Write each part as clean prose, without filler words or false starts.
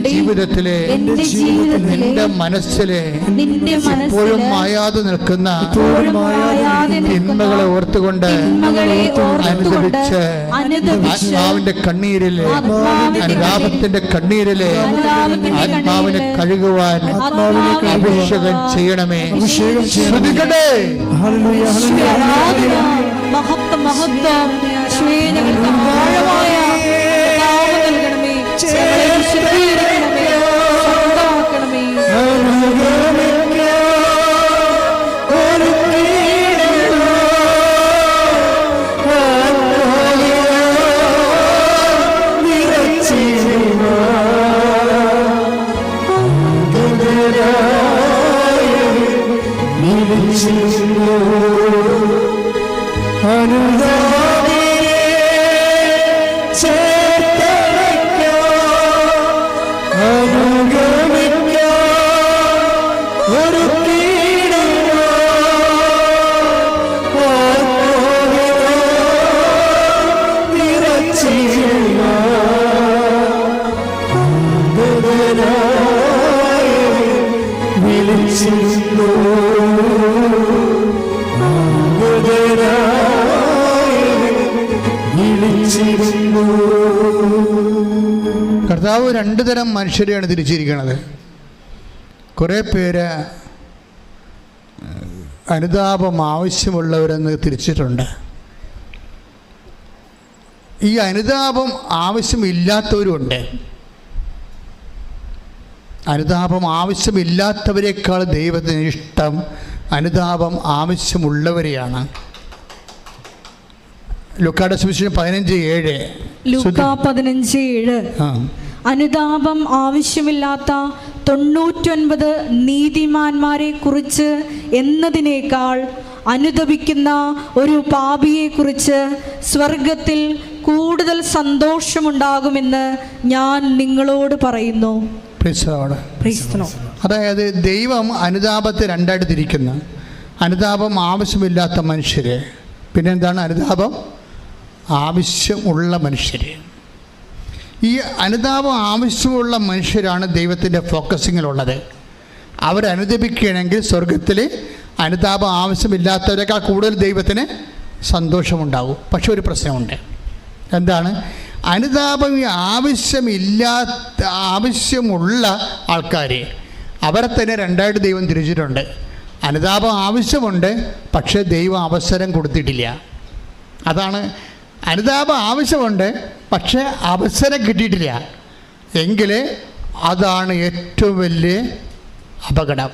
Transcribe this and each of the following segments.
ജീവിതത്തിലെ നിന്റെ മനസ്സിലെ ഇപ്പോഴും മായാതെ നിൽക്കുന്ന തിന്മകളെ ഓർത്തുകൊണ്ട് അനുദപിച്ച് ആത്മാവിന്റെ കണ്ണീരിലെ അനുതാപത്തിന്റെ കണ്ണീരിലെ ആത്മാവിനെ കഴുകുവാൻ അഭിഷേകം ചെയ്യണമേ. ശ്രദ്ധിക്കട്ടെ. മഹത്വം മഹത്വം ഞങ്ങൾക്ക് ആഴമായ നൽകണമേ, ശുദ്ധീകരിക്കണമേ, സ്വന്തമാക്കണമേ. കർത്താവ് രണ്ടു തരം മനുഷ്യരെയാണ് തിരിച്ചിരിക്കുന്നത്. കുറേ പേര് അനുതാപം ആവശ്യമുള്ളവരെന്ന് തിരിച്ചിട്ടുണ്ട്. ഈ അനുതാപം ആവശ്യമില്ലാത്തവരുമുണ്ട്. അനുതാപം ആവശ്യമില്ലാത്തവരെക്കാൾ ദൈവത്തിന് ഇഷ്ടം അനുതാപം ആവശ്യമുള്ളവരെയാണ്. ലൂക്കായുടെ സുവിശേഷം 15:7. ലൂക്കാ 15:7. അനുതാപം ആവശ്യമില്ലാത്ത 99 നീതിമാന്മാരെ കുറിച്ച് എന്നതിനേക്കാൾ അനുതപിക്കുന്ന ഒരു പാപിയെ കുറിച്ച് സ്വർഗത്തിൽ കൂടുതൽ സന്തോഷമുണ്ടാകുമെന്ന് ഞാൻ നിങ്ങളോട് പറയുന്നു. അതായത് ദൈവം അനുതാപത്തെ രണ്ടായിട്ട് തിരിക്കുന്നു. അനുതാപം ആവശ്യമില്ലാത്ത മനുഷ്യര്, പിന്നെന്താണ് അനുതാപം ആവശ്യമുള്ള മനുഷ്യര്. ഈ അനുതാപം ആവശ്യമുള്ള മനുഷ്യരാണ് ദൈവത്തിൻ്റെ ഫോക്കസിങ്ങിലുള്ളത്. അവരനുദപിക്കുകയാണെങ്കിൽ സ്വർഗത്തിൽ അനുതാപം ആവശ്യമില്ലാത്തവരെക്കാൾ കൂടുതൽ ദൈവത്തിന് സന്തോഷമുണ്ടാവും. പക്ഷെ ഒരു പ്രശ്നമുണ്ട്. എന്താണ്? അനുതാപം ആവശ്യമുള്ള ആൾക്കാരെ അവരെ തന്നെ രണ്ടായിട്ട് ദൈവം തിരിച്ചിട്ടുണ്ട്. അനുതാപം ആവശ്യമുണ്ട്, പക്ഷേ ദൈവം അവസരം കൊടുത്തിട്ടില്ല. അതാണ് അനുതാപം ആവശ്യമുണ്ട്, പക്ഷേ അവസരം കിട്ടിയിട്ടില്ല എങ്കിൽ അതാണ് ഏറ്റവും വലിയ അപകടം.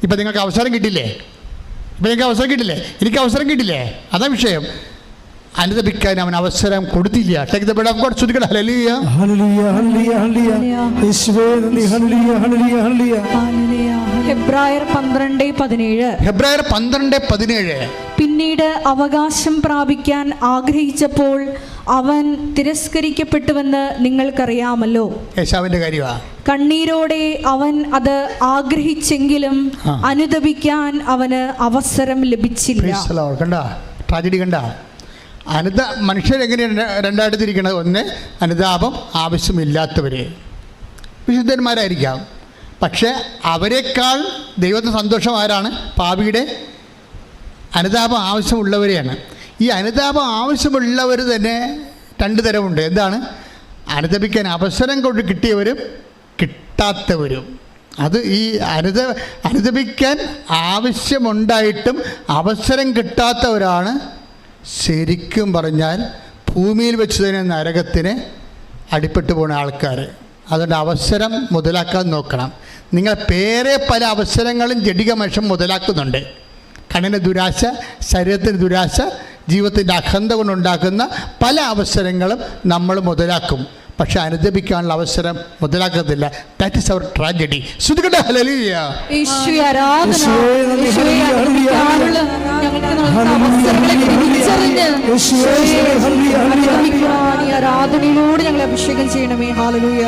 ഇപ്പം നിങ്ങൾക്ക് അവസരം കിട്ടില്ലേ? എനിക്ക് അവസരം കിട്ടില്ലേ? അതാ വിഷയം. അനുദപിക്കാൻ അവൻ അവസരം കൊടുത്തില്ല. Take the blood of god. ശ്രദ്ധിക്കണം. ഹല്ലേലൂയ, ഹല്ലേലൂയ, ഹല്ലേലൂയ, യേശുവേ നന്ദി. Hallelujah, hallelujah, hallelujah. ഹെബ്രായർ 12:17. ഹെബ്രായർ 12:17. പിന്നീട് അവകാശം പ്രാപിക്കാൻ ആഗ്രഹിച്ചപ്പോൾ അവൻ തിരസ്കരിക്കപ്പെട്ടുവെന്ന് നിങ്ങൾക്കറിയാമല്ലോ. യേശുവിന്റെ കാര്യമാണ്. കണ്ണീരോടെ അവൻ അത് ആഗ്രഹിച്ചെങ്കിലും അനുദപിക്കാൻ അവന് അവസരം ലഭിച്ചില്ല. കണ്ട ട്രാജഡി കണ്ട. മനുഷ്യരെങ്ങനെയാണ് രണ്ടായിട്ട് തിരിക്കുന്നത്? ഒന്ന്, അനുതാപം ആവശ്യമില്ലാത്തവർ വിശുദ്ധന്മാരായിരിക്കാം, പക്ഷേ അവരെക്കാൾ ദൈവത്തിന് സന്തോഷം ആരാണ്? പാപിയുടെ അനുതാപം ആവശ്യമുള്ളവരെയാണ്. ഈ അനുതാപം ആവശ്യമുള്ളവർ തന്നെ രണ്ട് തരമുണ്ട്. എന്താണ്? അനുദപിക്കാൻ അവസരം കൊണ്ട് കിട്ടിയവരും കിട്ടാത്തവരും. അത് ഈ അനുദപിക്കാൻ ആവശ്യമുണ്ടായിട്ടും അവസരം കിട്ടാത്തവരാണ് ശരിക്കും പറഞ്ഞാൽ ഭൂമിയിൽ വെച്ച് തന്നെ നരകത്തിന് അടിപ്പെട്ടു പോകുന്ന ആൾക്കാർ. അതുകൊണ്ട് അവസരം മുതലാക്കാൻ നോക്കണം. നിങ്ങൾ പല അവസരങ്ങളും ജഡിക മനുഷ്യൻ മുതലാക്കുന്നുണ്ട്. കണ്ണിന് ദുരാശ, ശരീരത്തിന് ദുരാശ, ജീവിതത്തിൻ്റെ അഖണ്ഡ കൊണ്ടുണ്ടാക്കുന്ന പല അവസരങ്ങളും നമ്മൾ മുതലാക്കും. പക്ഷെ അനുദപിക്കാനുള്ള അവസരം മുതലാക്കത്തില്ല. That is our tragedy. ശ്രുതികട്ടെ. ഹല്ലേലൂയ, യേശുവേ ആരാധന. ആരാധനയിലൂടെ ഞങ്ങളെ അഭിഷേകം ചെയ്യണമേ. ഹല്ലേലൂയ.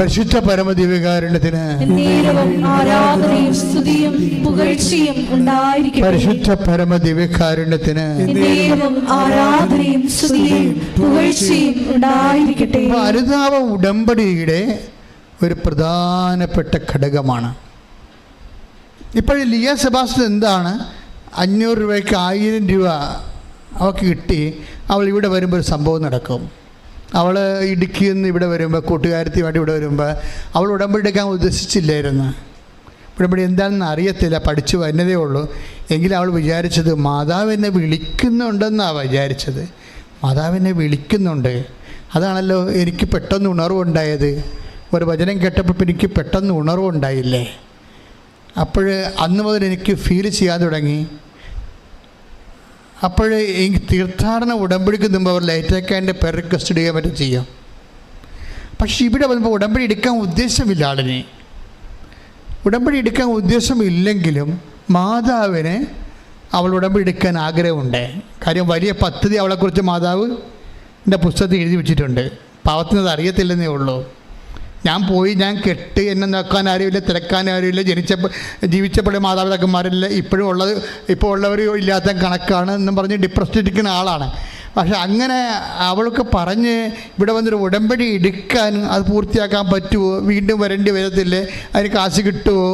പരിശുദ്ധ പരമദിവ്യകാരുണ്യത്തിന് ആരാധനയും സ്തുതിയും പുകഴ്ചയും ഉണ്ടായിരിക്കട്ടെ. പരിശുദ്ധ പരമദിവ്യകാരുണ്യത്തിന് ആരാധനയും സ്തുതിയും പുകഴ്ചയും ഉണ്ടായിരിക്കട്ടെ. അനുതാപ ഉടമ്പടിയുടെ ഒരു പ്രധാനപ്പെട്ട ഘടകമാണ്. ഇപ്പോഴും ലിയ സെബാസ്റ്റ്യൻ എന്താണ് 500 രൂപയ്ക്ക് 1000 രൂപ അവൾക്ക് കിട്ടി. അവൾ ഇവിടെ വരുമ്പോൾ ഒരു സംഭവം നടക്കും. അവൾ ഇടുക്കിയിൽ നിന്ന് ഇവിടെ വരുമ്പോൾ കൂട്ടുകാരത്തിയുമായിട്ട് ഇവിടെ വരുമ്പോൾ അവൾ ഉടമ്പടി എടുക്കാൻ ഉദ്ദേശിച്ചില്ലായിരുന്നു. ഉടമ്പടി എന്താണെന്ന് അറിയത്തില്ല, പഠിച്ചു വരുന്നതേ ഉള്ളൂ. എങ്കിലും അവൾ വിചാരിച്ചത് മാതാവ് എന്നെ വിളിക്കുന്നുണ്ടെന്നാണ് വിചാരിച്ചത്. മാതാവ് എന്നെ വിളിക്കുന്നുണ്ട്. അതാണല്ലോ എനിക്ക് പെട്ടെന്ന് ഉണർവുണ്ടായത്. ഒരു വചനം കേട്ടപ്പോൾ എനിക്ക് പെട്ടെന്ന് ഉണർവുണ്ടായില്ലേ. അപ്പോൾ അന്ന് മുതൽ എനിക്ക് ഫീൽ ചെയ്യാൻ തുടങ്ങി. അപ്പോൾ എനിക്ക് തീർത്ഥാടന ഉടമ്പടിക്ക് മുമ്പ് അവർ ലൈറ്റേക്കാൻ്റെ പേർ റിക്വസ്റ്റ് ചെയ്യാൻ പറ്റും ചെയ്യാം. പക്ഷേ ഇവിടെ വന്നപ്പോൾ ഉടമ്പടി എടുക്കാൻ ഉദ്ദേശമില്ല ആളിന്. ഉടമ്പടി എടുക്കാൻ ഉദ്ദേശമില്ലെങ്കിലും മാതാവിന് അവൾ ഉടമ്പടി എടുക്കാൻ ആഗ്രഹമുണ്ട്. കാര്യം വലിയ പദ്ധതി അവളെക്കുറിച്ച് മാതാവ് എൻ്റെ പുസ്തകത്തിൽ എഴുതി വെച്ചിട്ടുണ്ട്. പാവത്തിനത് അറിയത്തില്ലെന്നേ ഉള്ളൂ. ഞാൻ പോയി, ഞാൻ കെട്ട്, എന്നെ നോക്കാൻ ആരുമില്ല, തിരക്കാൻ ആരുമില്ല, ജീവിച്ചപ്പോഴേ മാതാപിതാക്കന്മാരില്ല, ഇപ്പോൾ ഉള്ളവർ ഇല്ലാത്ത കണക്കാണ് എന്നും പറഞ്ഞ് ഡിപ്രസ്ഡ് ഇരിക്കുന്ന ആളാണ്. പക്ഷെ അങ്ങനെ അവൾക്ക് പറഞ്ഞ് ഇവിടെ വന്നൊരു ഉടമ്പടി എടുക്കാൻ, അത് പൂർത്തിയാക്കാൻ പറ്റുമോ, വീണ്ടും വരേണ്ടി വരത്തില്ലേ, അതിന് കാശ് കിട്ടുമോ,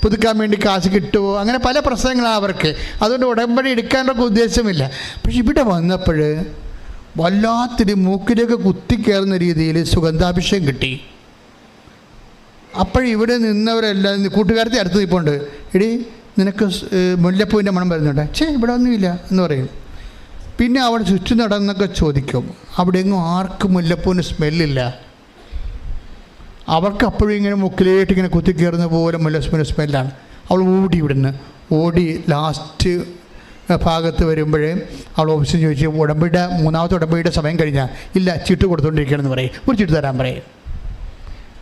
പുതുക്കാൻ വേണ്ടി കാശ് കിട്ടുമോ, അങ്ങനെ പല പ്രശ്നങ്ങളാണ് അവർക്ക്. അതുകൊണ്ട് ഉടമ്പടി എടുക്കാനൊക്കെ ഉദ്ദേശമില്ല. പക്ഷെ ഇവിടെ വന്നപ്പോൾ വല്ലാത്തൊരു മൂക്കിലേക്ക് കുത്തിക്കയറുന്ന രീതിയിൽ സുഗന്ധാഭിഷേകം കിട്ടി. അപ്പോഴിവിടെ നിന്നവരെല്ലാം കൂട്ടുകാരത്തെ അടുത്ത് നിൽപ്പുണ്ട്. എടി നിനക്ക് മുല്ലപ്പൂവിൻ്റെ മണം വരുന്നുണ്ട്. ഇവിടെ ഒന്നുമില്ല എന്ന് പറയും. പിന്നെ അവിടെ ചുറ്റും നടന്നൊക്കെ ചോദിക്കും. അവിടെ എങ്ങും ആർക്കും മുല്ലപ്പൂവിന് സ്മെല്ലില്ല. അവർക്ക് അപ്പോഴും ഇങ്ങനെ മുക്കിലേട്ട് ഇങ്ങനെ കുത്തിക്കയറുന്ന പോലെ മുല്ലപ്പൂവിന് സ്മെല്ലാണ്. അവൾ ഓടി ലാസ്റ്റ് ഭാഗത്ത് വരുമ്പോഴേ അവൾ ഓഫീസിൽ ചോദിച്ചു, മൂന്നാമത്തെ ഉടമ്പടിയുടെ സമയം കഴിഞ്ഞാൽ ഇല്ല, ചീട്ട് കൊടുത്തുകൊണ്ടിരിക്കണമെന്ന് പറയും. ഒരു ചീട്ട് തരാൻ പറയും.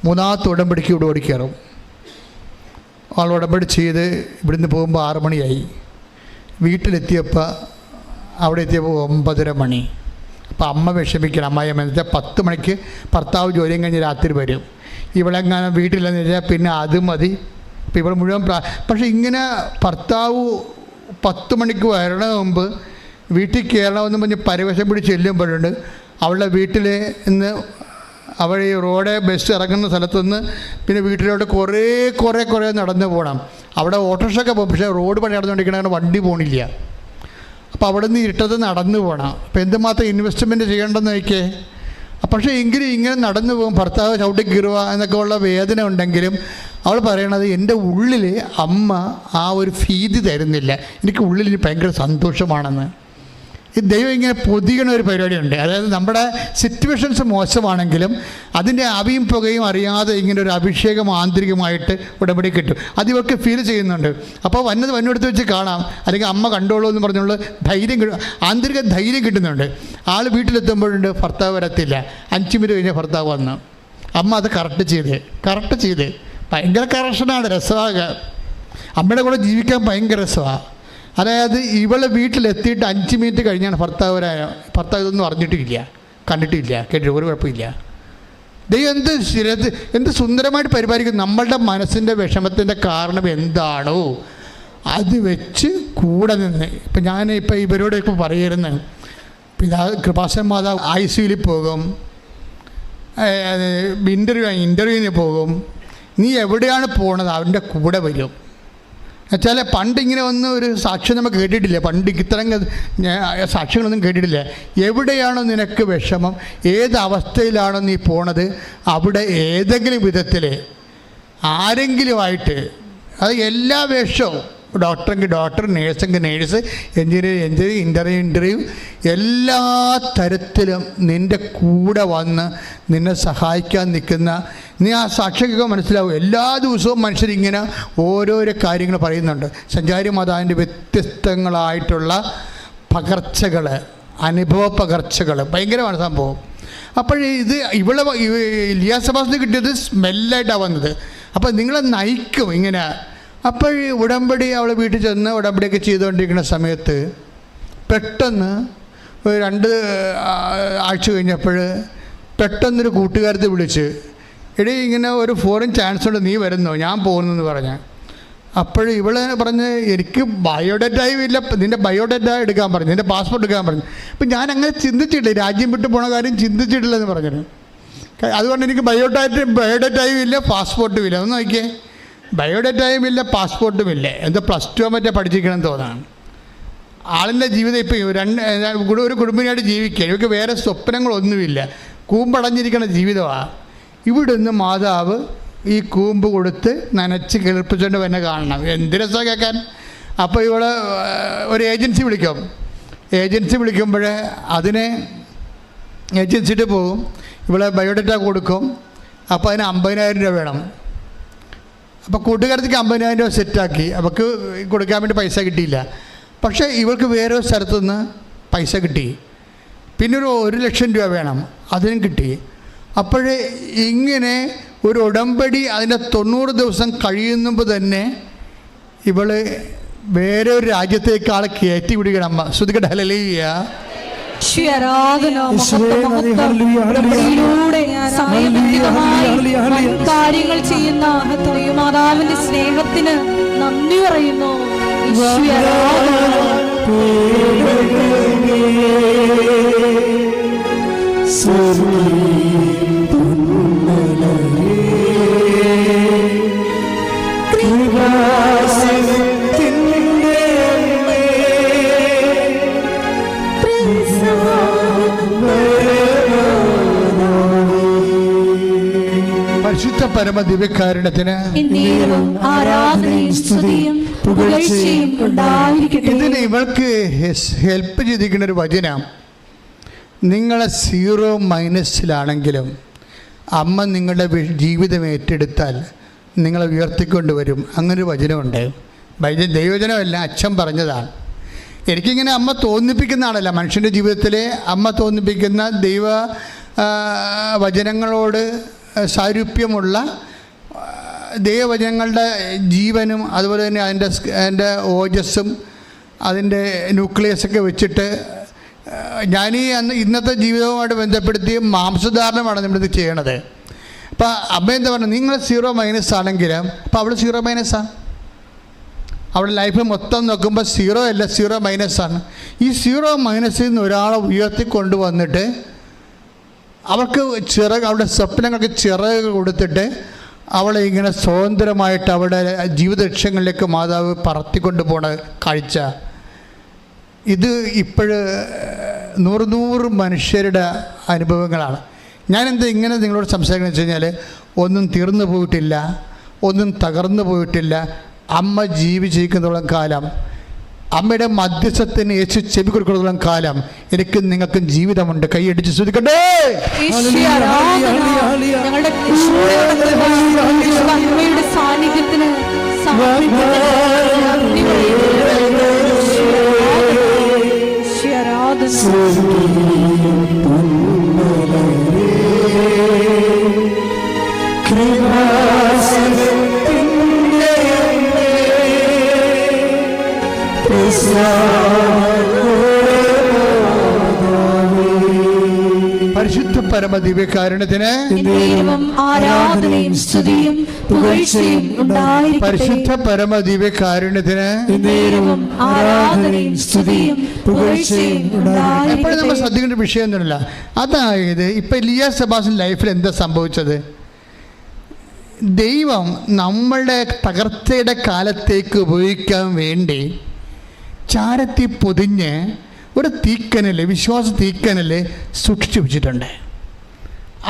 മൂന്നാമത്തെ ഉടമ്പടിക്ക് ഇവിടെ ഓടിക്കയറും. അവൾ ഉടമ്പടി ചെയ്ത് ഇവിടുന്ന് പോകുമ്പോൾ 6 മണിയായി. വീട്ടിലെത്തിയപ്പോൾ അവിടെ എത്തിയപ്പോൾ 9:30 മണി. അപ്പോൾ അമ്മ വിഷമിക്കണം. അമ്മായിയമ്മ എന്ന് വെച്ചാൽ 10 മണിക്ക് ഭർത്താവ് ജോലിയും കഴിഞ്ഞ് രാത്രി വരും. ഇവളെങ്ങനെ വീട്ടിലെന്ന് വെച്ചാൽ പിന്നെ അത് മതി. അപ്പോൾ ഇവിടെ മുഴുവൻ പക്ഷേ ഇങ്ങനെ ഭർത്താവ് 10 മണിക്ക് വരണ മുമ്പ് വീട്ടിൽ കയറണമെന്ന് പറഞ്ഞ് പരവശം പിടിച്ച് ചെല്ലുമ്പോഴുണ്ട് അവളുടെ വീട്ടിൽ നിന്ന് അവൾ ഈ റോഡ് ബസ് ഇറങ്ങുന്ന സ്ഥലത്തുനിന്ന് പിന്നെ വീട്ടിലോട്ട് കുറേ നടന്നു പോകണം. അവിടെ ഓട്ടോറിക്ഷയൊക്കെ പോകും. പക്ഷേ റോഡ് പണി നടന്നുകൊണ്ടിരിക്കണ വണ്ടി പോകണില്ല. അപ്പോൾ അവിടെ നിന്ന് ഇരുട്ടത്ത് നടന്നു പോകണം. അപ്പോൾ എന്തുമാത്രം ഇൻവെസ്റ്റ്മെൻറ്റ് ചെയ്യേണ്ടെന്ന് നോക്കിയേ. പക്ഷേ എങ്കിലും ഇങ്ങനെ നടന്നു പോകും. ഭർത്താവ് ചവിട്ടി കീറുക എന്നൊക്കെ ഉള്ള വേദന ഉണ്ടെങ്കിലും അവൾ പറയണത് എൻ്റെ ഉള്ളിൽ അമ്മ ആ ഒരു ഭീതി തരുന്നില്ല, എനിക്ക് ഉള്ളിൽ ഭയങ്കര സന്തോഷമാണെന്ന്. ഈ ദൈവം ഇങ്ങനെ പൊതിയണ ഒരു പരിപാടിയുണ്ട്. അതായത് നമ്മുടെ സിറ്റുവേഷൻസ് മോശമാണെങ്കിലും അതിൻ്റെ ആവിയും പുകയും അറിയാതെ ഇങ്ങനെ ഒരു അഭിഷേകം ആന്തരികമായിട്ട് ഉടമ്പടി കിട്ടും. അത് ഇവർക്ക് ഫീൽ ചെയ്യുന്നുണ്ട്. അപ്പോൾ വന്നെടുത്ത് വെച്ച് കാണാം, അല്ലെങ്കിൽ അമ്മ കണ്ടോളൂ എന്ന് പറഞ്ഞുള്ള ധൈര്യം ആന്തരിക ധൈര്യം കിട്ടുന്നുണ്ട്. ആൾ വീട്ടിലെത്തുമ്പോഴുണ്ട് ഭർത്താവ് വരത്തില്ല. 5 മിനിറ്റ് കഴിഞ്ഞാൽ ഭർത്താവ് വന്നു. അമ്മ അത് കറക്റ്റ് ചെയ്ത് ഭയങ്കര കറക്ഷനാണ്. രസമാണ്. അമ്മയുടെ കൂടെ ജീവിക്കാൻ ഭയങ്കര രസമാണ്. അതായത് ഇവളെ വീട്ടിലെത്തിയിട്ട് 5 മിനിറ്റ് കഴിഞ്ഞാണ് ഭർത്താവ് ഇതൊന്നും അറിഞ്ഞിട്ടില്ല, കണ്ടിട്ടില്ല, കേട്ടിട്ട് ഒരു കുഴപ്പമില്ല. ദൈവം എന്ത് സുന്ദരമായിട്ട് പരിപാലിക്കും. നമ്മളുടെ മനസ്സിൻ്റെ വിഷമത്തിൻ്റെ കാരണം എന്താണോ അത് വെച്ച് കൂടെ നിന്ന്. ഇപ്പം ഞാനിപ്പോൾ ഇവരോടൊക്കെ പറയുന്നത്, കൃപാസന മാതാവ് ICUയിൽ പോകും, ഇൻ്റർവ്യൂവിന് പോകും. നീ എവിടെയാണ് പോണത് അവൻ്റെ കൂടെ വരും. എന്നുവെച്ചാൽ പണ്ടിങ്ങനെ ഒന്നും ഒരു സാക്ഷ്യം നമുക്ക് കേട്ടിട്ടില്ല, പണ്ട് ഇത്തരം സാക്ഷ്യങ്ങളൊന്നും കേട്ടിട്ടില്ല. എവിടെയാണോ നിനക്ക് വിഷമം, ഏത് അവസ്ഥയിലാണോ നീ പോണത്, അവിടെ ഏതെങ്കിലും വിധത്തിൽ ആരെങ്കിലുമായിട്ട്, അത് എല്ലാ വേഷവും, ഡോക്ടറെങ്കിൽ ഡോക്ടർ, നേഴ്സെങ്കിൽ നേഴ്സ്, എഞ്ചിനീയർ ഇൻ്റർവ്യൂ എല്ലാ തരത്തിലും നിൻ്റെ കൂടെ വന്ന് നിന്നെ സഹായിക്കാൻ നിൽക്കുന്ന, നീ ആ സാക്ഷിയൊക്കെ മനസ്സിലാവും. എല്ലാ ദിവസവും മനുഷ്യരിങ്ങനെ ഓരോരോ കാര്യങ്ങൾ പറയുന്നുണ്ട്. സഞ്ചാരി മാതാവിൻ്റെ വ്യത്യസ്തങ്ങളായിട്ടുള്ള പകർച്ചകൾ, അനുഭവ പകർച്ചകൾ, ഭയങ്കരമാണ് സംഭവം. അപ്പോഴിത് ഇവിടെ ലിയാസബാസിന് കിട്ടിയത് സ്മെല്ലായിട്ടാണ് വന്നത്. അപ്പോൾ നിങ്ങളെ നയിക്കും ഇങ്ങനെ. അപ്പോൾ ഉടമ്പടി അവൾ വീട്ടിൽ ചെന്ന് ഉടമ്പടിയൊക്കെ ചെയ്തുകൊണ്ടിരിക്കുന്ന സമയത്ത് പെട്ടെന്ന് 2 ആഴ്ച കഴിഞ്ഞപ്പോൾ പെട്ടെന്നൊരു കൂട്ടുകാരത്തെ വിളിച്ച്, എടീ ഇങ്ങനെ ഒരു ഫോറിൻ ചാൻസ് ഉണ്ട്, നീ വരുന്നോ, ഞാൻ പോകുന്നെന്ന് പറഞ്ഞ. അപ്പോൾ ഇവള് പറഞ്ഞ് എനിക്ക് ബയോഡേറ്റയും ഇല്ല, നിൻ്റെ ബയോഡേറ്റ എടുക്കാൻ പറഞ്ഞു, നിൻ്റെ പാസ്പോർട്ട് എടുക്കാൻ പറഞ്ഞു. അപ്പം ഞാൻ അങ്ങനെ ചിന്തിച്ചിട്ടില്ല, രാജ്യം വിട്ടു പോണ കാര്യം ചിന്തിച്ചിട്ടില്ലെന്ന് പറഞ്ഞത്. അതുകൊണ്ട് എനിക്ക് ബയോഡേറ്റയും ഇല്ല, പാസ്പോർട്ടും ഇല്ല. ഒന്ന് നോക്കിയേ, ബയോഡേറ്റയും ഇല്ല, പാസ്പോർട്ടും ഇല്ല, എന്തോ +2 മറ്റേ പഠിച്ചിരിക്കണമെന്ന് തോന്നാണ്. ആളിൻ്റെ ജീവിതം ഇപ്പോൾ ഒരു കുടുംബിനായിട്ട് ജീവിക്കുക, ഇവർക്ക് വേറെ സ്വപ്നങ്ങളൊന്നുമില്ല, കൂമ്പടഞ്ഞിരിക്കുന്ന ജീവിതമാണ്. ഇവിടെ നിന്ന് മാതാവ് ഈ കൂമ്പ് കൊടുത്ത് നനച്ച് കിളിർപ്പിച്ചുകൊണ്ട് തന്നെ കാണണം. എന്ത് രസമാണ് കേൾക്കാൻ. അപ്പോൾ ഇവിടെ ഒരു ഏജൻസി വിളിക്കും. ഏജൻസി വിളിക്കുമ്പോൾ അതിനെ ഏജൻസിയിട്ട് പോകും, ഇവിടെ ബയോഡേറ്റ കൊടുക്കും. അപ്പോൾ അതിന് 50,000 രൂപ വേണം. അപ്പോൾ കൂട്ടുകാരത്തേക്ക് 50,000 രൂപ സെറ്റാക്കി, അവൾക്ക് കൊടുക്കാൻ വേണ്ടി പൈസ കിട്ടിയില്ല. പക്ഷേ ഇവൾക്ക് വേറെ സ്ഥലത്തുനിന്ന് പൈസ കിട്ടി. പിന്നെ ഒരു 1,00,000 രൂപ വേണം, അതിനും കിട്ടി. അപ്പോഴേ ഇങ്ങനെ ഒരു ഉടമ്പടി അതിൻ്റെ 90 ദിവസം കഴിയുമ്പോൾ തന്നെ ഇവൾ വേറെ ഒരു രാജ്യത്തേക്ക് ആളെ കയറ്റി വിടുകയാണ്. അമ്മ ശ്രുതികട്ടെ, ഹല്ലേലൂയ. കാര്യങ്ങൾ ചെയ്യുന്ന മാതാവിന്റെ സ്നേഹത്തിന് നന്ദി പറയുന്നു. പരിശുദ്ധ പരമ ദിവ്യകാരുണ്യത്തിന് ആരാധനയും സ്തുതിയും പുകഴ്ചയും ഉണ്ടായിരിക്കട്ടെ. ഇതിന് ഇവൾക്ക് ഹെൽപ്പ് ചെയ്തിരിക്കുന്ന ഒരു വചനം, നിങ്ങളെ 0- അമ്മ നിങ്ങളുടെ ജീവിതം ഏറ്റെടുത്താൽ നിങ്ങളെ ഉയർത്തിക്കൊണ്ടുവരും. അങ്ങനൊരു വചനമുണ്ട്. ദൈവവചനമല്ല, അച്ഛൻ പറഞ്ഞതാണ്. എനിക്കിങ്ങനെ അമ്മ തോന്നിപ്പിക്കുന്ന ആളല്ല, മനുഷ്യൻ്റെ ജീവിതത്തിലെ അമ്മ തോന്നിപ്പിക്കുന്ന ദൈവ വചനങ്ങളോട് സാരൂപ്യമുള്ള ദൈവവചനങ്ങളുടെ ജീവനും അതുപോലെ തന്നെ അതിൻ്റെ ഓജസ്സും അതിൻ്റെ ന്യൂക്ലിയസൊക്കെ വെച്ചിട്ട് ഞാൻ ഇന്നത്തെ ജീവിതവുമായിട്ട് ബന്ധപ്പെടുത്തി മാംസധാരണമാണ് നമ്മളിത് ചെയ്യണത്. അപ്പോൾ അമ്മ എന്താ പറഞ്ഞത്, നിങ്ങൾ 0- ആണെങ്കിലും, അപ്പോൾ അവൾ 0- അവളുടെ ലൈഫ് മൊത്തം നോക്കുമ്പോൾ 0 അല്ല, 0- ഈ 0- നിന്ന് ഒരാളെ ഉയർത്തിക്കൊണ്ടുവന്നിട്ട് അവൾക്ക് അവളുടെ സ്വപ്നങ്ങൾക്ക് ചിറക് കൊടുത്തിട്ട് അവളെ ഇങ്ങനെ സ്വതന്ത്രമായിട്ട് അവളുടെ ജീവിത ലക്ഷ്യങ്ങളിലേക്ക് മാതാവ് പറത്തിക്കൊണ്ട് പോണ കാഴ്ച, ഇത് ഇപ്പോഴ് 100 മനുഷ്യരുടെ അനുഭവങ്ങളാണ്. ഞാനെന്താ ഇങ്ങനെ നിങ്ങളോട് സംസാരിക്കുന്നത് വെച്ച് കഴിഞ്ഞാൽ, ഒന്നും തീർന്നു പോയിട്ടില്ല, ഒന്നും തകർന്നു പോയിട്ടില്ല. അമ്മ ജീവിച്ചിരിക്കുന്നിടത്തോളം കാലം, അമ്മയുടെ മധ്യസ്ഥത്തിന് യേശു ചെവി കൊടുക്കുന്നിടത്തോളം കാലം എനിക്കും നിങ്ങൾക്കും ജീവിതമുണ്ട്. കൈയടിച്ച് സ്തുതിക്കട്ടെ. അമ്മയുടെ സാന്നിധ്യത്തിന് പരിശുദ്ധ പരമ ദിവ്യകാരുണ്യത്തിന് ആരാധനയും സ്തുതിയും പുകഴ്ചയും ഉണ്ടായിരിക്കട്ടെ. പരിശുദ്ധ പരമ ദിവ്യകാരുണ്യത്തിന് ആരാധനയും സ്തുതിയും പുകഴ്ചയും ഉണ്ടായിരിക്കട്ടെ. എപ്പോഴും നമ്മൾ ശ്രദ്ധിക്കേണ്ട വിഷയം ഒന്നുമില്ല. അതായത് ഇപ്പം ലിയാ സെബാസ്റ്റ്യൻ ലൈഫിൽ എന്താ സംഭവിച്ചത്? ദൈവം നമ്മളുടെ തകർച്ചയുടെ കാലത്തേക്ക് ഉപയോഗിക്കാൻ വേണ്ടി ചാരത്തി പൊതിഞ്ഞ് ഒരു തീക്കനൽ, വിശ്വാസ തീക്കനൽ സൂക്ഷിച്ചു വെച്ചിട്ടുണ്ട്.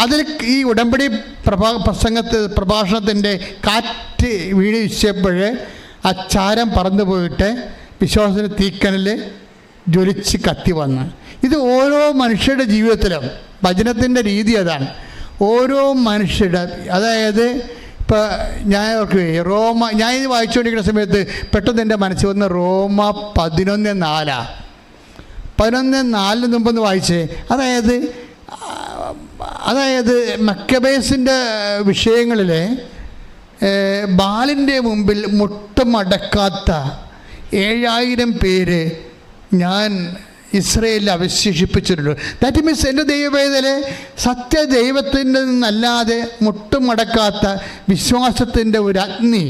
അതിൽ ഈ ഉടമ്പടി പ്രഭാഷണത്തിൻ്റെ കാറ്റ് വീഴ്ചപ്പോൾ ആ ചാരം പറന്നു പോയിട്ട് വിശ്വാസത്തിൻ്റെ തീക്കനൽ ജ്വലിച്ച് കത്തി വന്ന്. ഇത് ഓരോ മനുഷ്യരുടെ ജീവിതത്തിലും വചനത്തിൻ്റെ രീതി അതാണ്. ഓരോ മനുഷ്യരുടെ, അതായത് ഇപ്പോൾ ഞാൻ ഇത് വായിച്ചുകൊണ്ടിരിക്കുന്ന സമയത്ത് പെട്ടെന്ന് എൻ്റെ മനസ്സിൽ വന്ന് റോമ 11:4. 11:4 മുമ്പൊന്ന് വായിച്ചേ. അതായത് മക്കബേസിൻ്റെ വിഷയങ്ങളിൽ ബാലിൻ്റെ മുമ്പിൽ മുട്ടുമടക്കാത്ത 7000 പേര് ഞാൻ ഇസ്രയേലിൽ അവശേഷിപ്പിച്ചിട്ടുണ്ട്. ദാറ്റ് മീൻസ് എൻ്റെ ദൈവവേദന സത്യദൈവത്തിൻ്റെ നിന്നല്ലാതെ മുട്ടുമടക്കാത്ത വിശ്വാസത്തിൻ്റെ ഒരു അഗ്നി.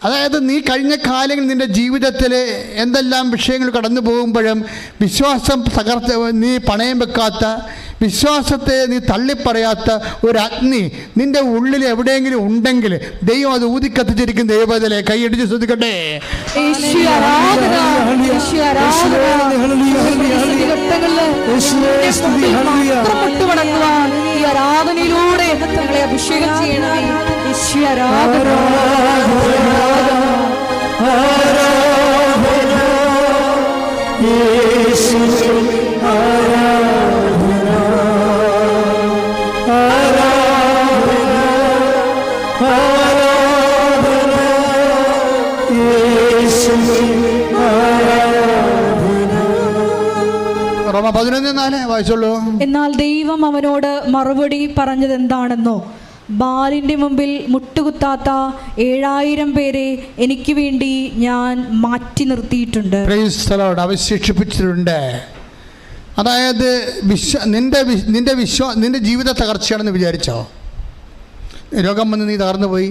അതായത് നീ കഴിഞ്ഞ കാലങ്ങളിൽ നിൻ്റെ ജീവിതത്തിൽ എന്തെല്ലാം വിഷയങ്ങൾ കടന്നു പോകുമ്പോഴും വിശ്വാസം നീ പണയം വെക്കാത്ത, വിശ്വാസത്തെ നീ തള്ളിപ്പറയാത്ത ഒരു അഗ്നി നിൻ്റെ ഉള്ളിൽ എവിടെയെങ്കിലും ഉണ്ടെങ്കിൽ ദൈവം അത് ഊതിക്കത്തിച്ചിരിക്കും. ദൈവത്തിലെ കൈയടിച്ച് ശ്രദ്ധിക്കട്ടെ. ആരാധനയിലൂടെ തങ്ങളെ അഭിഷേകം ചെയ്യണമേ. റോമ 11:4 വായിച്ചോളൂ. എന്നാൽ ദൈവം അവനോട് മറുപടി പറഞ്ഞത് എന്താണെന്നോ, ബാലിന്റെ മുമ്പിൽ മുട്ടുകുത്താത്ത 7000 പേരെ എനിക്ക് വേണ്ടി ഞാൻ മാറ്റി നിർത്തിയിട്ടുണ്ട്. അവശേഷിപ്പിച്ചിട്ടുണ്ട്. അതായത് നിന്റെ ജീവിത തകർച്ചയാണെന്ന് വിചാരിച്ചോ? രോഗം വന്ന് നീ തകർന്നു പോയി,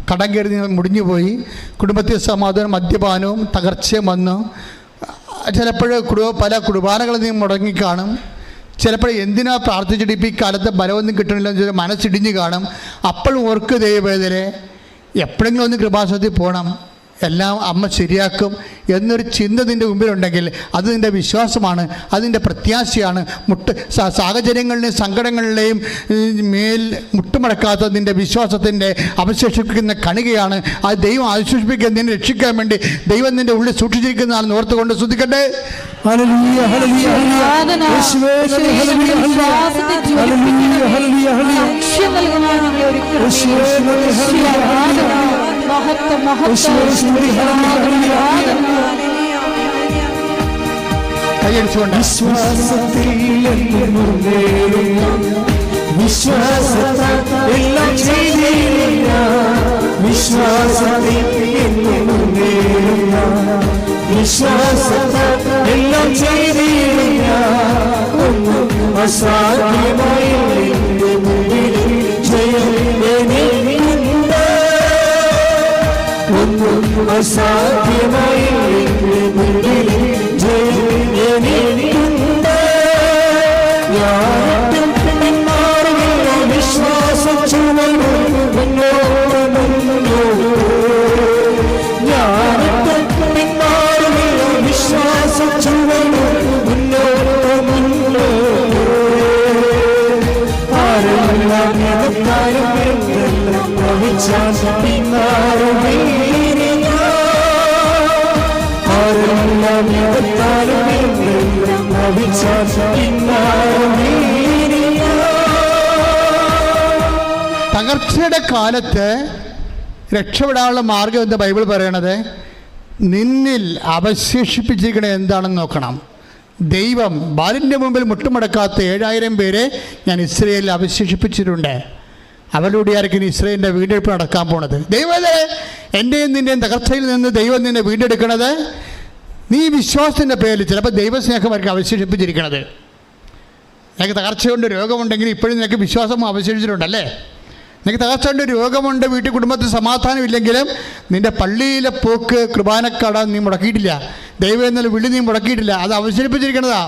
കടം കയറി നീ മുടിഞ്ഞു പോയി, കുടുംബത്തിൽ സമാധാനം, മദ്യപാനവും തകർച്ചയും വന്നു. ചിലപ്പോൾ പല കുർബാനകൾ നീ മുടങ്ങിക്കാണും. ചിലപ്പോൾ എന്തിനാ പ്രാർത്ഥിച്ചിട്ട് ഇപ്പോൾ ഈ കാലത്ത് ബലമൊന്നും കിട്ടണില്ലെന്ന് വെച്ചാൽ മനസ്സിടിഞ്ഞ് കാണും. അപ്പോൾ ഓർക്ക് ദൈവവേദനെ എപ്പോഴെങ്കിലും ഒന്ന് കൃപാസനത്തിൽ പോകണം, എല്ലാം അമ്മ ശരിയാക്കും എന്നൊരു ചിന്ത നിൻ്റെ മുമ്പിലുണ്ടെങ്കിൽ അത് നിൻ്റെ വിശ്വാസമാണ്, അതിൻ്റെ പ്രത്യാശയാണ്. സാഹചര്യങ്ങളുടെയും സങ്കടങ്ങളുടെയും മേൽ മുട്ടുമടക്കാത്ത നിൻ്റെ വിശ്വാസത്തിൻ്റെ അവശേഷിപ്പിക്കുന്ന കണികയാണ്. അത് ദൈവം അവശേഷിപ്പിക്കാൻ നിന്നെ രക്ഷിക്കാൻ വേണ്ടി ദൈവം നിൻ്റെ ഉള്ളിൽ സൂക്ഷിച്ചിരിക്കുന്നതാണെന്ന് ഓർത്തുകൊണ്ട് ശ്രദ്ധിക്കട്ടെ. കൈയടിച്ചുകൊണ്ട് തകർച്ചയുടെ കാലത്ത് രക്ഷപ്പെടാനുള്ള മാർഗം എന്താ ബൈബിൾ പറയണത്? നിന്നിൽ അവശേഷിപ്പിച്ചിരിക്കണത് എന്താണെന്ന് നോക്കണം. ദൈവം ബാലിൻ്റെ മുമ്പിൽ മുട്ടുമടക്കാത്ത 7000 പേരെ ഞാൻ ഇസ്രയേലിൽ അവശേഷിപ്പിച്ചിട്ടുണ്ട്. അവരുടെ ആയിരിക്കും ഇസ്രയേലിൻ്റെ വീണ്ടെടുപ്പ് നടക്കാൻ പോണത്. ദൈവമേ, എൻ്റെയും നിൻ്റെയും തകർച്ചയിൽ നിന്ന് ദൈവം നിന്നെ വീണ്ടെടുക്കണത് നീ വിശ്വാസത്തിൻ്റെ പേരിൽ. ചിലപ്പോൾ ദൈവസ്നേഹമായിരിക്കും അവശേഷിപ്പിച്ചിരിക്കണത്. നിനക്ക് തകർച്ചയുണ്ട്, രോഗമുണ്ടെങ്കിൽ ഇപ്പോഴും നിനക്ക് വിശ്വാസം അവശേഷിച്ചിട്ടുണ്ടല്ലേ? നിനക്ക് തകർച്ചയുണ്ട്, രോഗമുണ്ട്, വീട്ടിൽ കുടുംബത്തിൽ സമാധാനം ഇല്ലെങ്കിലും നിൻ്റെ പള്ളിയിലെ പോക്ക്, കുർബാനക്കട നീ മുടക്കിയിട്ടില്ല, ദൈവം എന്നുള്ള വിളി നീ മുടക്കിയിട്ടില്ല. അത് അവശേഷിപ്പിച്ചിരിക്കണതാ.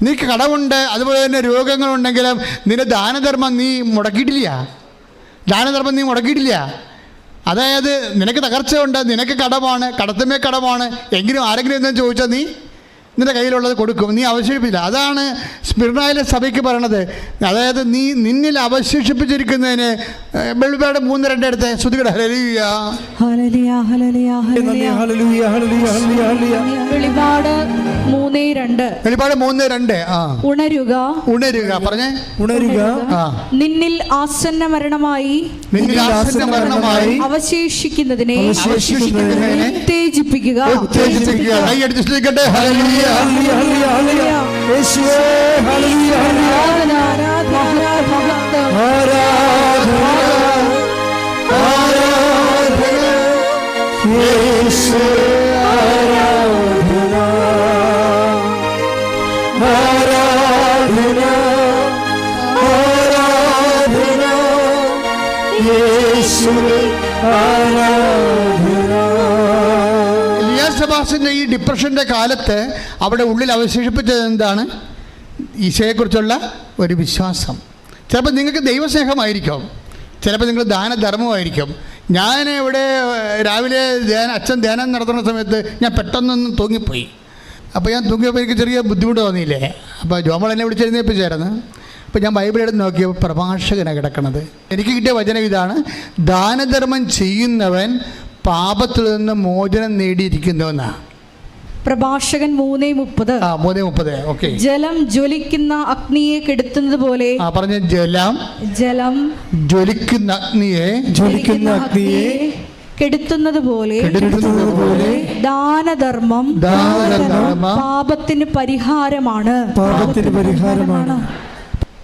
നിനക്ക് കടമുണ്ട്, അതുപോലെ തന്നെ രോഗങ്ങളുണ്ടെങ്കിലും നിന്റെ ദാനധർമ്മം നീ മുടക്കിയിട്ടില്ല. ദാനധർമ്മം നീ മുടക്കിയിട്ടില്ല. അതായത് നിനക്ക് തകർച്ചയുണ്ട്, നിനക്ക് കടമാണ്, കടത്തുമേ കടമാണ്, എങ്കിലും ആരെങ്കിലും എന്തെങ്കിലും ചോദിച്ചാൽ നീ നിൻ്റെ കയ്യിലുള്ളത് കൊടുക്കും, നീ അവശേഷിപ്പില്ല. അതാണ് സ്മിർനയിലെ സഭയ്ക്ക് പറയണത്. അതായത് നീ നിന്നിൽ അവശേഷിപ്പിച്ചിരിക്കുന്നതിന് വെളിപാട് 3:2 എടുത്ത് ശ്രുതികട ഹല്ലേലൂയ ഹല്ലേലൂയ ഹല്ലേലൂയ ഹല്ലേലൂയ വെളിപാട് 3:2 വെളിപാട് 3:2 ഉണരുക ഉണരുക പറഞ്ഞേ ഉണരുക നിന്നിൽ ആസന്ന മരണമായി അവശേഷിക്കുന്നതിനെ ഉത്തേജിപ്പിക്കുക. കൈയടിച്ചിരിക്കട്ടെ. ഹല്ലേലൂയ ഹല്ലേലൂയ ഹല്ലേലൂയ യേശുവേ ഹല്ലേലൂയ ആരാധന ആരാധന ആരാധന യേശുവേ ആരാധന ആരാധന ആരാധന യേശുവേ ആരാധന. സെബാസ്റ്റ്യൻ്റെ ഈ ഡിപ്രഷൻ്റെ കാലത്ത് അവിടെ ഉള്ളിൽ അവശേഷിപ്പിച്ചത് എന്താണ്? ഈശോയെക്കുറിച്ചുള്ള ഒരു വിശ്വാസം. ചിലപ്പോൾ നിങ്ങൾക്ക് ദൈവസ്നേഹമായിരിക്കും, ചിലപ്പോൾ നിങ്ങൾ ദാനധർമ്മമായിരിക്കും. ഞാൻ ഇവിടെ രാവിലെ അച്ഛൻ ധ്യാനം നടത്തുന്ന സമയത്ത് ഞാൻ പെട്ടെന്നൊന്നും തൂങ്ങിപ്പോയി. അപ്പോൾ ഞാൻ തൂങ്ങിയപ്പോൾ എനിക്ക് ചെറിയ ബുദ്ധിമുട്ട് തോന്നിയില്ലേ? അപ്പോൾ ജോമോൾ എന്നെ വിളിച്ചെഴുന്നേപ്പിച്ചായിരുന്നു. അപ്പോൾ ഞാൻ ബൈബിൾ എടുത്ത് നോക്കിയപ്പോൾ പ്രഭാഷകനാണ് കിടക്കണത്. എനിക്ക് കിട്ടിയ വചനം ഇതാണ്: ദാനധർമ്മം ചെയ്യുന്നവൻ പാപത്തിൽ നിന്ന് മോചനം നേടിയിരിക്കുന്നുവെന്നാണ്. പ്രഭാഷകൻ 3:30. 3:30. ഓക്കെ. ജലം ജ്വലിക്കുന്ന അഗ്നിയെ കെടുത്തുന്നത് പോലെ പറഞ്ഞ ജലം ജ്വലിക്കുന്ന അഗ്നിയെ കെടുത്തുന്നത് പോലെ ദാനധർമ്മം പാപത്തിന് പരിഹാരമാണ്.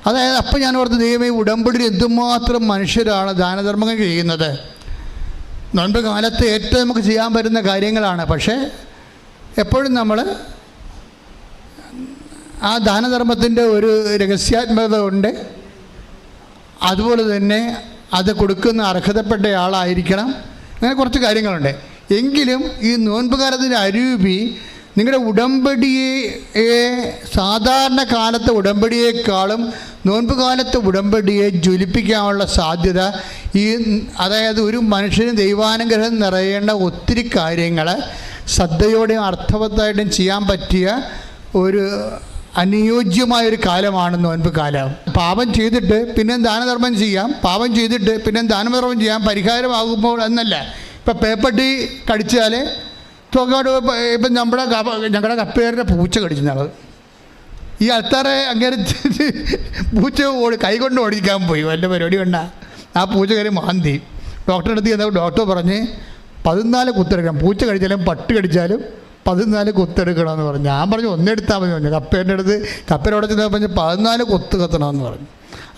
അതായത് അപ്പം ഞാൻ ഓർത്ത്, ദൈവമേ, ഉടമ്പടിയിൽ എന്തുമാത്രം മനുഷ്യരാണ് ദാനധർമ്മങ്ങൾ ചെയ്യുന്നത്. നോൻപ് കാലത്ത് ഏറ്റവും നമുക്ക് ചെയ്യാൻ പറ്റുന്ന കാര്യങ്ങളാണ്. പക്ഷേ എപ്പോഴും നമ്മൾ ആ ദാനധർമ്മത്തിൻ്റെ ഒരു രഹസ്യാത്മകത ഉണ്ട്. അതുപോലെ തന്നെ അത് കൊടുക്കുന്ന അർഹതപ്പെട്ട ആളായിരിക്കണം. അങ്ങനെ കുറച്ച് കാര്യങ്ങളുണ്ട്. എങ്കിലും ഈ നോൻപ് കാലത്തിൻ്റെ അരൂപി നിങ്ങളുടെ ഉടമ്പടിയെ, സാധാരണ കാലത്തെ ഉടമ്പടിയേക്കാളും നോൻപ് കാലത്തെ ഉടമ്പടിയെ ജ്വലിപ്പിക്കാനുള്ള സാധ്യത അതായത് ഒരു മനുഷ്യന് ദൈവാനുഗ്രഹം നിറയേണ്ട ഒത്തിരി കാര്യങ്ങൾ ശ്രദ്ധയോടെയും അർത്ഥവത്തായിട്ടും ചെയ്യാൻ പറ്റിയ ഒരു അനുയോജ്യമായൊരു കാലമാണ് നോൻപ് കാലം. പാപം ചെയ്തിട്ട് പിന്നെ ദാനധർമ്മം ചെയ്യാം, പാപം ചെയ്തിട്ട് പിന്നെ ദാനധർമ്മം ചെയ്യാം, പരിഹാരമാകുമ്പോൾ എന്നല്ല. ഇപ്പം പേപ്പട്ടി കടിച്ചാൽ ഇപ്പം ഞങ്ങളുടെ കപ്പേരുടെ പൂച്ച കടിച്ചു ഞങ്ങൾ. ഈ ആൾക്കാരെ അങ്ങനെ പൂച്ച കൈകൊണ്ട് ഓടിക്കാൻ പോയി, വല്ല പരിപാടി വേണ്ട. ആ പൂച്ച കയറി മാന്തി ഡോക്ടറെ അടുത്ത് ചെന്നപ്പോൾ ഡോക്ടർ പറഞ്ഞ് 14 കുത്തെടുക്കണം, പൂച്ച കടിച്ചാലും പട്ട് കടിച്ചാലും 14 കുത്തെടുക്കണമെന്ന് പറഞ്ഞു. ഞാൻ പറഞ്ഞു ഒന്നെടുത്താൽ മതി പറഞ്ഞു. കപ്പേൻ്റെ അടുത്ത് കപ്പേരോടെ ചെന്ന് പറഞ്ഞ് 14 കുത്ത് കത്തണമെന്ന് പറഞ്ഞു.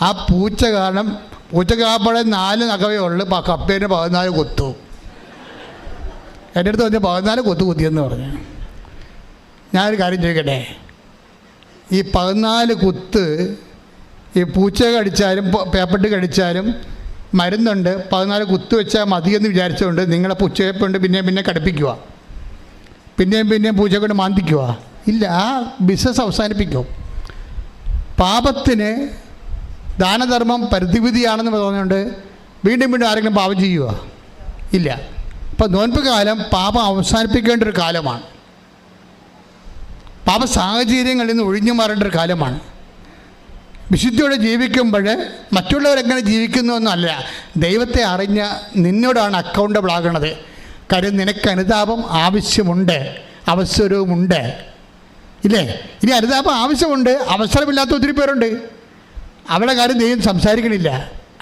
ആ പൂച്ച കാരണം പൂച്ചക്ക് ആപ്പാടെ 4 നഖവേ ഉള്ളു, കപ്പേൻ്റെ 14 കുത്തു. എൻ്റെ അടുത്ത് പറഞ്ഞാൽ 14 കുത്ത് കുത്തിയെന്ന് പറഞ്ഞു. ഞാനൊരു കാര്യം ചോദിക്കട്ടെ, ഈ 14 കുത്ത് ഈ പൂച്ച കടിച്ചാലും പേപ്പട്ടി കടിച്ചാലും മരുന്നുണ്ട്, 14 കുത്ത് വെച്ചാൽ മതിയെന്ന് വിചാരിച്ചുകൊണ്ട് നിങ്ങളെ പൂച്ചയെക്കൊണ്ട് പിന്നെ കടുപ്പിക്കുക, പിന്നെയും പൂച്ചയെ കൊണ്ട് മാന്തിക്കുക? ഇല്ല, ആ ബിസിനസ് അവസാനിപ്പിക്കും. പാപത്തിന് ദാനധർമ്മം പരിധിവിധിയാണെന്ന് പറഞ്ഞുകൊണ്ട് വീണ്ടും ആരെങ്കിലും പാപം ചെയ്യുക? ഇല്ല. അപ്പോൾ നോൻപ് കാലം പാപം അവസാനിപ്പിക്കേണ്ട ഒരു കാലമാണ്. പാപ സാഹചര്യങ്ങളിൽ നിന്ന് ഒഴിഞ്ഞു മാറേണ്ട ഒരു കാലമാണ്. വിശുദ്ധിയോടെ ജീവിക്കുമ്പോൾ മറ്റുള്ളവരെങ്ങനെ ജീവിക്കുന്നു എന്നല്ല, ദൈവത്തെ അറിഞ്ഞ നിന്നോടാണ് അക്കൗണ്ടബിൾ ആകണത്. കാര്യം നിനക്ക് അനുതാപം ആവശ്യമുണ്ട്, അവസരവുമുണ്ട്, ഇല്ലേ? ഇനി അനുതാപം ആവശ്യമുണ്ട്, അവസരമില്ലാത്ത ഒത്തിരി പേരുണ്ട്. അവരുടെ കാര്യം ദൈവം സംസാരിക്കണില്ല.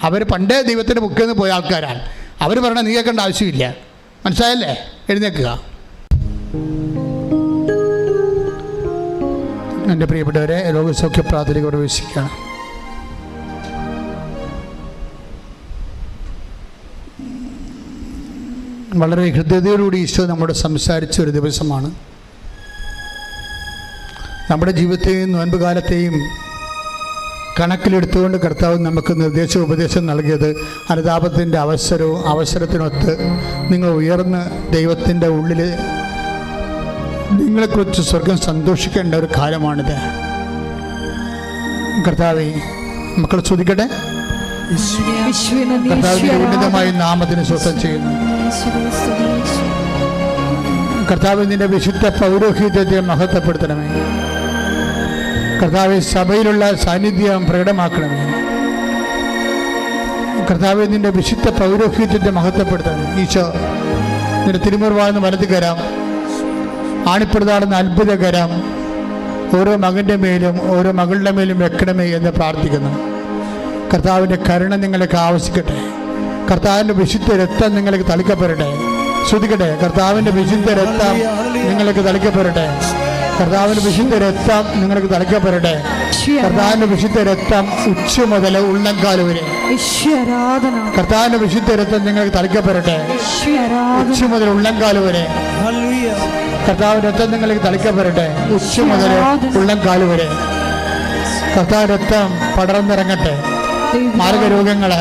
അവർ പണ്ടേ ദൈവത്തിൻ്റെ ബുക്കിൽ നിന്ന് പോയ ആൾക്കാരാണ്. അവർ പറഞ്ഞാൽ നീ കേൾക്കേണ്ട ആവശ്യമില്ല. മനസ്സിലായല്ലേ? എഴുന്നേൽക്കുക. എൻ്റെ പ്രിയപ്പെട്ടവരെ, രോഗസൗഖ്യ പ്രാർത്ഥനയ്ക്ക് പ്രവേശിക്കുകയാണ്. വളരെ ഹൃദയതയോടുകൂടി ഈശോ നമ്മോട് സംസാരിച്ച ഒരു ദിവസമാണ്. നമ്മുടെ ജീവിതത്തെയും നോൻപ് കാലത്തെയും കണക്കിലെടുത്തുകൊണ്ട് കർത്താവ് നമുക്ക് ഉപദേശം നൽകിയത് അനുതാപത്തിൻ്റെ അവസരത്തിനൊത്ത് നിങ്ങൾ ഉയർന്ന് ദൈവത്തിൻ്റെ ഉള്ളിൽ നിങ്ങളെക്കുറിച്ച് സ്വർഗം സന്തോഷിക്കേണ്ട ഒരു കാലമാണിത്. കർത്താവേ, മക്കൾ ശ്രദ്ധിക്കട്ടെ. യേശുവിനെ നന്ദി, കർത്താവിന്റെ യേശുവേ ഉന്നതമായ ആരാധന. നാമത്തിന് സ്വസ്ഥം ചെയ്യുന്നു. യേശുവേ സ്തുതി, യേശുവേ. കർത്താവ് നിന്റെ വിശുദ്ധ പൗരോഹിത്യത്തെ മഹത്വപ്പെടുത്തണമേ. കർത്താവ് സഭയിലുള്ള സാന്നിധ്യം പ്രകടമാക്കണമേ. കർത്താവ് നിന്റെ വിശുദ്ധ പൗരോഹിത്യത്തെ മഹത്വപ്പെടുത്തണം. ഈശോ നിന്റെ തിരുമുറിവാകുന്ന വലത് കരം, ആണിപ്പെടുതാടുന്ന അത്ഭുത കരം ഓരോ മകൻ്റെ മേലും ഓരോ മകളുടെ മേലും വെക്കണമേ എന്ന് പ്രാർത്ഥിക്കുന്നു. കർത്താവിൻ്റെ കരുണ നിങ്ങൾക്ക് ആവശ്യിക്കട്ടെ. കർത്താവിൻ്റെ വിശുദ്ധ രക്തം നിങ്ങൾക്ക് തളിക്കപ്പെടട്ടെ. ശ്രദ്ധിക്കട്ടെ, കർത്താവിൻ്റെ വിശുദ്ധ രക്തം നിങ്ങൾക്ക് തളിക്കപ്പെടട്ടെ. കർത്താവിൻ്റെ വിശുദ്ധ രക്തം നിങ്ങൾക്ക് തളിക്കപ്പെടട്ടെ. കർത്താവിൻ്റെ വിശുദ്ധ രക്തം ഉച്ച മുതൽ ഉള്ളംകാല് വരെ. യേശുവേ ആരാധന. കർത്താവിൻ്റെ വിശുദ്ധ രക്തം നിങ്ങൾക്ക് തളിക്കപ്പെടട്ടെ. യേശുവേ ആരാധന. ഉച്ച മുതൽ ഉള്ളംകാല് വരെ കർത്താവിൻ്റെ രക്തം നിങ്ങൾക്ക് തളിക്കപ്പെടട്ടെ. ഉച്ച മുതൽ ഉള്ളംകാല് വരെ കർത്താവ് രക്തം പടർന്നിറങ്ങട്ടെ. മാർഗരോഗങ്ങള്,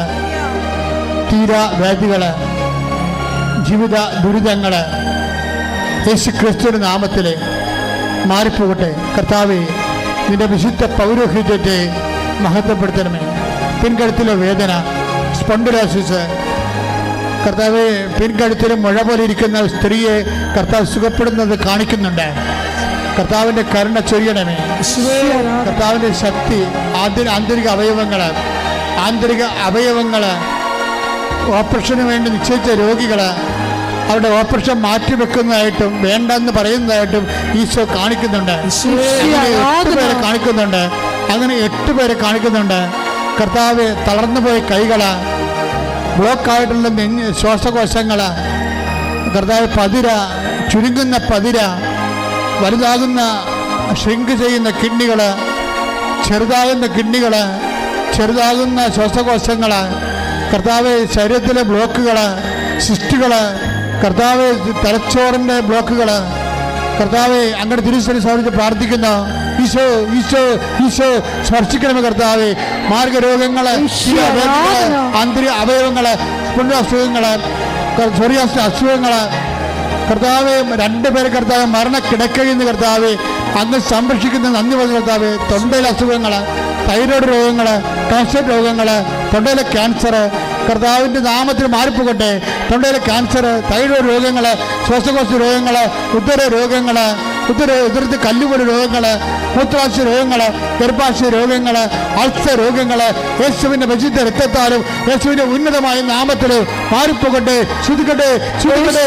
തീരാവ്യാധികള്, ജീവിത ദുരിതങ്ങള് യേശു ക്രിസ്തുവിന്റെ നാമത്തിൽ മാറിപ്പോകട്ടെ. കർത്താവേ, നിന്റെ വിശുദ്ധ പൗരോഹിത്യത്തെ മഹത്വപ്പെടുത്തണമേ. പിൻകഴുത്തിലെ വേദന, സ്പോണ്ടിലോസിസ്, കർത്താവെ പിൻകഴുത്തിൽ മുഴ പോലെ ഇരിക്കുന്ന സ്ത്രീയെ കർത്താവ് സുഖപ്പെടുന്നത് കാണിക്കുന്നുണ്ട്. കർത്താവിൻ്റെ കരുണ ചൊരിയണമേ. കർത്താവിൻ്റെ ശക്തി, ആന്തരിക അവയവങ്ങൾ ഓപ്പറേഷന് വേണ്ടി നിശ്ചയിച്ച രോഗികൾ അവരുടെ ഓപ്പറേഷൻ മാറ്റിവെക്കുന്നതായിട്ടും വേണ്ടെന്ന് പറയുന്നതായിട്ടും ഈശോ കാണിക്കുന്നുണ്ട്. അങ്ങനെ 8 പേരെ കാണിക്കുന്നുണ്ട്. കർത്താവ് തളർന്നുപോയ കൈകൾ, ബ്ലോക്കായിട്ടുള്ള ശ്വാസകോശങ്ങൾ, കർത്താവ് പതിര, ചുരുങ്ങുന്ന പതിര, വലുതാകുന്ന ഷ്രിങ്ക് ചെയ്യുന്ന കിഡ്നികൾ, ചെറുതാകുന്ന കിഡ്നികൾ, ചെറുതാകുന്ന ശ്വാസകോശങ്ങൾ, കർത്താവ് ശരീരത്തിലെ ബ്ലോക്കുകൾ, സിസ്റ്റുകൾ, കർത്താവ് തലച്ചോറിൻ്റെ ബ്ലോക്കുകൾ, കർത്താവ് അങ്ങനെ തിരുസരി സാധിച്ച് പ്രാർത്ഥിക്കുന്നു. ഈശോ ഈശോ ഈശോ സ്പർശിക്കണമേ. കർത്താവ് മാർഗരോഗങ്ങൾ, ആന്തരിക അവയവങ്ങൾ, അസുഖങ്ങൾ, അസുഖങ്ങൾ, കർത്താവ് 2 പേരെ കർത്താവ് മരണക്കിടക്കയിൽ നിന്ന് കർത്താവ് അങ്ങ് സംരക്ഷിക്കുന്ന നന്ദി പറഞ്ഞ കർത്താവ്. തൊണ്ടയിലെ അസുഖങ്ങൾ, തൈറോയ്ഡ് രോഗങ്ങൾ, ക്യാൻസർ രോഗങ്ങൾ, തൊണ്ടയിലെ ക്യാൻസർ കർത്താവിൻ്റെ നാമത്തിൽ മാറിപ്പോകട്ടെ. തൊണ്ടയിലെ ക്യാൻസർ, തൈറോയ്ഡ് രോഗങ്ങൾ, ശ്വാസകോശ രോഗങ്ങൾ, ഉദര രോഗങ്ങൾ, ഉദരത്തിൽ കല്ലുപോലെ രോഗങ്ങൾ, മൂത്രാശയ രോഗങ്ങൾ, ഗർഭാശയ രോഗങ്ങൾ, അൾസർ രോഗങ്ങൾ യേശുവിൻ്റെ വിശുദ്ധ രക്തത്താലും യേശുവിൻ്റെ ഉന്നതമായ നാമത്തിൽ മാറിപ്പോകട്ടെ. ശ്രുതിക്കട്ടെ, ശ്രുതിക്കട്ടെ.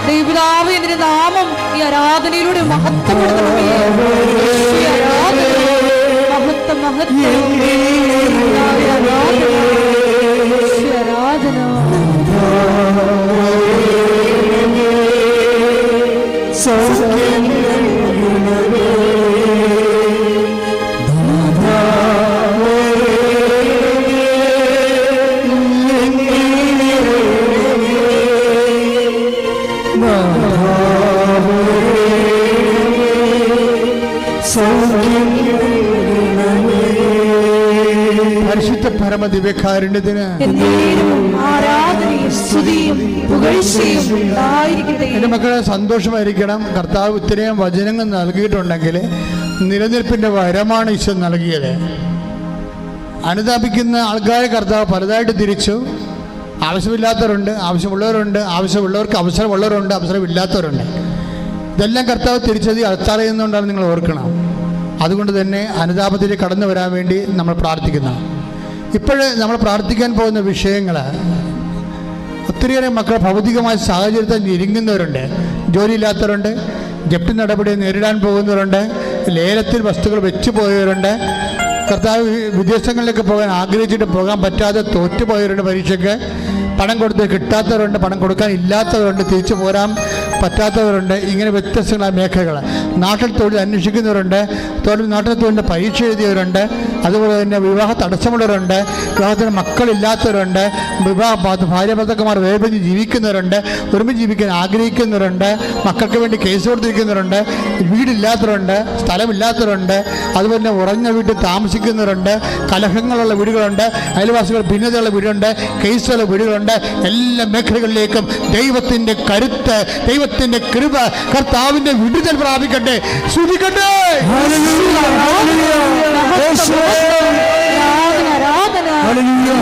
ദൈവപിതാവേ, നിന്റെ നാമം ഈ ആരാധനയിലൂടെ മഹത്വപ്പെടുത്തണമേ. മഹത്വം മഹത്വം ആരാധന. പരിശുദ്ധ പരമദിവ്യകാരുണ്യത്തിന് എൻ്റെ മക്കളെ സന്തോഷമായിരിക്കണം. കർത്താവ് ഇത്രയും വചനങ്ങൾ നൽകിയിട്ടുണ്ടെങ്കിൽ നിലനിൽപ്പിൻ്റെ വരമാണ് ഈശോ നൽകിയത്. അനുതാപിക്കുന്ന ആൾക്കാരെ കർത്താവ് പലതായിട്ട് തിരിച്ചു. ആവശ്യമില്ലാത്തവരുണ്ട്, ആവശ്യമുള്ളവരുണ്ട്, ആവശ്യമുള്ളവർക്ക് അവസരമുള്ളവരുണ്ട്, അവസരമില്ലാത്തവരുണ്ട്. ഇതെല്ലാം കർത്താവ് തിരിച്ചത് അത്താളയുന്നുകൊണ്ടാണ് നിങ്ങൾ ഓർക്കണം. അതുകൊണ്ട് തന്നെ അനുതാപത്തിലേക്ക് കടന്നു വരാൻ വേണ്ടി നമ്മൾ പ്രാർത്ഥിക്കുന്നു. ഇപ്പോൾ നമ്മൾ പ്രാർത്ഥിക്കാൻ പോകുന്ന വിഷയങ്ങൾ, ഒത്തിരിയേറെ മക്കൾ ഭൗതികമായ സാഹചര്യത്തിൽ ഞെരുങ്ങുന്നവരുണ്ട്, ജോലിയില്ലാത്തവരുണ്ട്, ജപ്തി നടപടി നേരിടാൻ പോകുന്നവരുണ്ട്, ലേലത്തിൽ വസ്തുക്കൾ വെച്ചു പോയവരുണ്ട്, കർത്താവ് വിദേശങ്ങളിലേക്ക് പോകാൻ ആഗ്രഹിച്ചിട്ട് പോകാൻ പറ്റാതെ തോറ്റുപോയവരുണ്ട്, പരീക്ഷയ്ക്ക് പണം കൊടുത്ത് കിട്ടാത്തവരുണ്ട്, പണം കൊടുക്കാൻ ഇല്ലാത്തവരുണ്ട്, തിരിച്ചു പോരാൻ പറ്റാത്തവരുണ്ട്. ഇങ്ങനെ വ്യത്യസ്തങ്ങളായ മേഖലകൾ. നാട്ടിൽ തൊഴിൽ അന്വേഷിക്കുന്നവരുണ്ട്, നാട്ടിൽ തൊഴിലിൻ്റെ പരീക്ഷ എഴുതിയവരുണ്ട്, അതുപോലെ തന്നെ വിവാഹ തടസ്സമുള്ളവരുണ്ട്, വിവാഹത്തിന് മക്കളില്ലാത്തവരുണ്ട്, ഭാര്യ ഭർത്താക്കന്മാർ വേർപിരിഞ്ഞ് ജീവിക്കുന്നവരുണ്ട്, ഒരുമിച്ച് ജീവിക്കാൻ ആഗ്രഹിക്കുന്നവരുണ്ട്, മക്കൾക്ക് വേണ്ടി കേസ് കൊടുത്തിരിക്കുന്നവരുണ്ട്, വീടില്ലാത്തവരുണ്ട്, സ്ഥലമില്ലാത്തവരുണ്ട്, അതുപോലെ തന്നെ ഉറഞ്ഞ വീട്ടിൽ താമസിക്കുന്നവരുണ്ട്, കലഹങ്ങളുള്ള വീടുകളുണ്ട്, അയൽവാസികൾ ഭിന്നതയുള്ള വീടുണ്ട്, കേസുള്ള വീടുകളുണ്ട്. എല്ലാ മേഖലകളിലേക്കും ദൈവത്തിൻ്റെ കരുത്ത്, ദൈവ ദൈവത്തിൻ്റെ കൃപ, കർത്താവിൻ്റെ വിടുതൽ പ്രാപിക്കട്ടെ. സ്തുതിക്കട്ടെ. ഹല്ലേലൂയ. ഹല്ലേലൂയ. യേശുവേ. ആരാധന, ആരാധന. ഹല്ലേലൂയ.